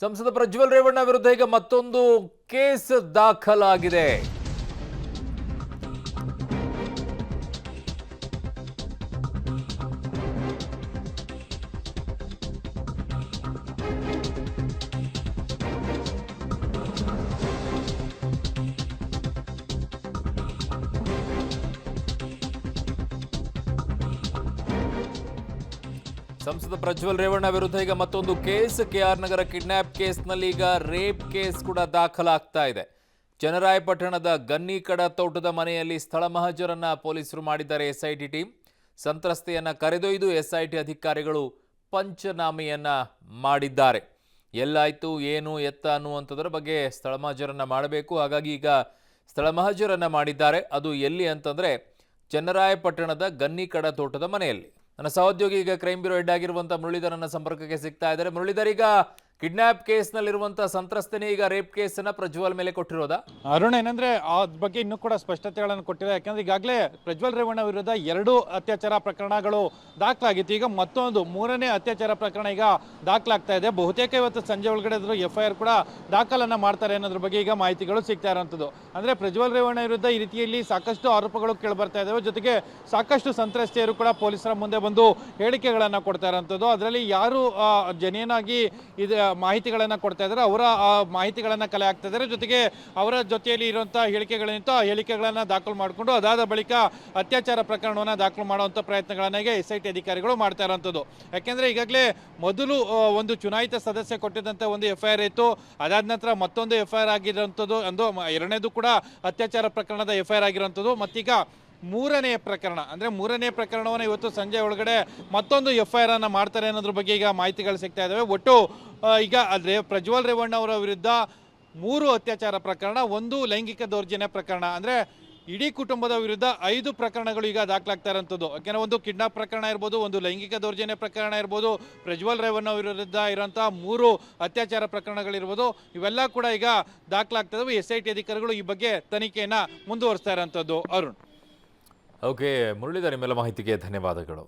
ಸಂಸದ ಪ್ರಜ್ವಲ್ ರೇವಣ್ಣ ವಿರುದ್ಧ ಈಗ ಮತ್ತೊಂದು ಕೇಸ್ ದಾಖಲಾಗಿದೆ. ಸಂಸದ ಪ್ರಜ್ವಲ್ ರೇವಣ್ಣ ವಿರುದ್ಧ ಈಗ ಮತ್ತೊಂದು ಕೇಸ್, ಕೆಆರ್ ನಗರ ಕಿಡ್ನಾಪ್ ಕೇಸ್ನಲ್ಲಿ ಈಗ ರೇಪ್ ಕೇಸ್ ಕೂಡ ದಾಖಲಾಗ್ತಾ ಇದೆ. ಚನ್ನರಾಯಪಟ್ಟಣದ ಗನ್ನಿಕಡ ತೋಟದ ಮನೆಯಲ್ಲಿ ಸ್ಥಳ ಮಹಜರನ್ನ ಪೊಲೀಸರು ಮಾಡಿದ್ದಾರೆ. ಎಸ್ಐಟಿ ಟೀಮ್ ಸಂತ್ರಸ್ತೆಯನ್ನ ಕರೆದೊಯ್ದು ಎಸ್ಐಟಿ ಅಧಿಕಾರಿಗಳು ಪಂಚನಾಮೆಯನ್ನ ಮಾಡಿದ್ದಾರೆ. ಎಲ್ಲಾಯ್ತು ಏನು ಎತ್ತ ಅನ್ನುವಂಥದ್ರ ಬಗ್ಗೆ ಸ್ಥಳ ಮಹಜರನ್ನ ಮಾಡಬೇಕು. ಹಾಗಾಗಿ ಈಗ ಸ್ಥಳ ಮಹಜರನ್ನ ಮಾಡಿದ್ದಾರೆ. ಅದು ಎಲ್ಲಿ ಅಂತಂದ್ರೆ ಚನ್ನರಾಯಪಟ್ಟಣದ ಗನ್ನಿಕಡ ತೋಟದ ಮನೆಯಲ್ಲಿ. ನನ್ನ ಸಹೋದ್ಯೋಗಿ ಈಗ ಕ್ರೈಮ್ ಬ್ಯೂರೋ ಹೆಡ್ ಆಗಿರುವಂತಹ ಮುರಳೀಧರನ್ನ ಸಂಪರ್ಕಕ್ಕೆ ಸಿಗ್ತಾ ಇದ್ದಾರೆ. ಮುರಳೀಧರ್, ಈಗ ಕಿಡ್ನಾಪ್ ಕೇಸ್ನಲ್ಲಿರುವಂತಹ ಸಂತ್ರಸ್ತನೇ ಈಗ ರೇಪ್ ಕೇಸನ್ನ ಪ್ರಜ್ವಲ್ ಮೇಲೆ ಕೊಟ್ಟಿರೋದಾ? ಅರುಣ್, ಏನಂದ್ರೆ ಆ ಬಗ್ಗೆ ಇನ್ನೂ ಕೂಡ ಸ್ಪಷ್ಟತೆಗಳನ್ನು ಕೊಟ್ಟಿಲ್ಲ. ಯಾಕಂದ್ರೆ ಈಗಾಗಲೇ ಪ್ರಜ್ವಲ್ ರೇವಣ್ಣ ವಿರುದ್ಧ 2 ಅತ್ಯಾಚಾರ ಪ್ರಕರಣಗಳು ದಾಖಲಾಗಿತ್ತು. ಈಗ ಮತ್ತೊಂದು 3ನೇ ಅತ್ಯಾಚಾರ ಪ್ರಕರಣ ಈಗ ದಾಖಲಾಗ್ತಾ ಇದೆ. ಬಹುತೇಕ ಇವತ್ತು ಸಂಜೆ ಒಳಗಡೆ FIR ಕೂಡ ದಾಖಲನ್ನ ಮಾಡ್ತಾರೆ ಅನ್ನೋದ್ರ ಬಗ್ಗೆ ಈಗ ಮಾಹಿತಿಗಳು ಸಿಗ್ತಾ ಇರೋಂಥದ್ದು. ಅಂದ್ರೆ ಪ್ರಜ್ವಲ್ ರೇವಣ್ಣ ವಿರುದ್ಧ ಈ ರೀತಿಯಲ್ಲಿ ಸಾಕಷ್ಟು ಆರೋಪಗಳು ಕೇಳಿಬರ್ತಾ ಇದ್ದಾವೆ. ಜೊತೆಗೆ ಸಾಕಷ್ಟು ಸಂತ್ರಸ್ತೆಯರು ಕೂಡ ಪೊಲೀಸರ ಮುಂದೆ ಬಂದು ಹೇಳಿಕೆಗಳನ್ನ ಕೊಡ್ತಾ ಇರೋಂಥದ್ದು. ಅದರಲ್ಲಿ ಯಾರು ಜನಿಯನಾಗಿ ಇದು ಮಾಹಿತಿಗಳನ್ನು ಕೊಡ್ತಾ ಇದ್ದಾರೆ, ಅವರ ಮಾಹಿತಿಗಳನ್ನು ಕಲೆ ಹಾಕ್ತಾ ಇದ್ದಾರೆ. ಜೊತೆಗೆ ಅವರ ಜೊತೆಯಲ್ಲಿ ಇರುವಂತಹ ಹೇಳಿಕೆಗಳೇನಿತ್ತು ಆ ಹೇಳಿಕೆಗಳನ್ನು ದಾಖಲು ಮಾಡಿಕೊಂಡು ಅದಾದ ಬಳಿಕ ಅತ್ಯಾಚಾರ ಪ್ರಕರಣವನ್ನು ದಾಖಲು ಮಾಡುವಂಥ ಪ್ರಯತ್ನಗಳನ್ನ ಈಗ SIT ಅಧಿಕಾರಿಗಳು ಮಾಡ್ತಾ ಇರೋಂಥದ್ದು. ಯಾಕೆಂದ್ರೆ ಈಗಾಗಲೇ ಮೊದಲು ಒಂದು ಚುನಾಯಿತ ಸದಸ್ಯ ಕೊಟ್ಟಿದ್ದಂಥ ಒಂದು FIR ಇತ್ತು. ಅದಾದ ನಂತರ ಮತ್ತೊಂದು FIR ಆಗಿರೋಂಥದ್ದು, ಅಂದು ಎರಡನೇದು ಕೂಡ ಅತ್ಯಾಚಾರ ಪ್ರಕರಣದ FIR ಆಗಿರೋಂಥದ್ದು. ಮತ್ತೀಗ 3ನೇ ಪ್ರಕರಣ, ಅಂದ್ರೆ 3ನೇ ಪ್ರಕರಣವನ್ನು ಇವತ್ತು ಸಂಜೆ ಒಳಗಡೆ ಮತ್ತೊಂದು FIR ಅನ್ನ ಮಾಡ್ತಾರೆ ಅನ್ನೋದ್ರ ಬಗ್ಗೆ ಈಗ ಮಾಹಿತಿಗಳು ಸಿಗ್ತಾ ಇದಾವೆ. ಒಟ್ಟು ಈಗ ಪ್ರಜ್ವಲ್ ರೇವಣ್ಣ ಅವರ ವಿರುದ್ಧ 3 ಅತ್ಯಾಚಾರ ಪ್ರಕರಣ, 1 ಲೈಂಗಿಕ ದೌರ್ಜನ್ಯ ಪ್ರಕರಣ, ಅಂದ್ರೆ ಇಡೀ ಕುಟುಂಬದ ವಿರುದ್ಧ 5 ಪ್ರಕರಣಗಳು ಈಗ ದಾಖಲಾಗ್ತಾ ಇರೋಂಥದ್ದು. ಯಾಕೆಂದ್ರೆ ಒಂದು ಕಿಡ್ನಾಪ್ ಪ್ರಕರಣ ಇರ್ಬೋದು, ಒಂದು ಲೈಂಗಿಕ ದೌರ್ಜನ್ಯ ಪ್ರಕರಣ ಇರ್ಬೋದು, ಪ್ರಜ್ವಲ್ ರೇವಣ್ಣ ವಿರುದ್ಧ ಇರೋಂತಹ 3 ಅತ್ಯಾಚಾರ ಪ್ರಕರಣಗಳಿರ್ಬೋದು, ಇವೆಲ್ಲ ಕೂಡ ಈಗ ದಾಖಲಾಗ್ತಾ ಇದಾವೆ. SIT ಅಧಿಕಾರಿಗಳು ಈ ಬಗ್ಗೆ ತನಿಖೆಯನ್ನ ಮುಂದುವರಿಸ್ತಾ ಇರೋಂಥದ್ದು. ಅರುಣ್. ಓಕೆ ಮುರಳೀಧರ್, ನಿಮ್ಮೆಲ್ಲ ಮಾಹಿತಿಗೆ ಧನ್ಯವಾದಗಳು.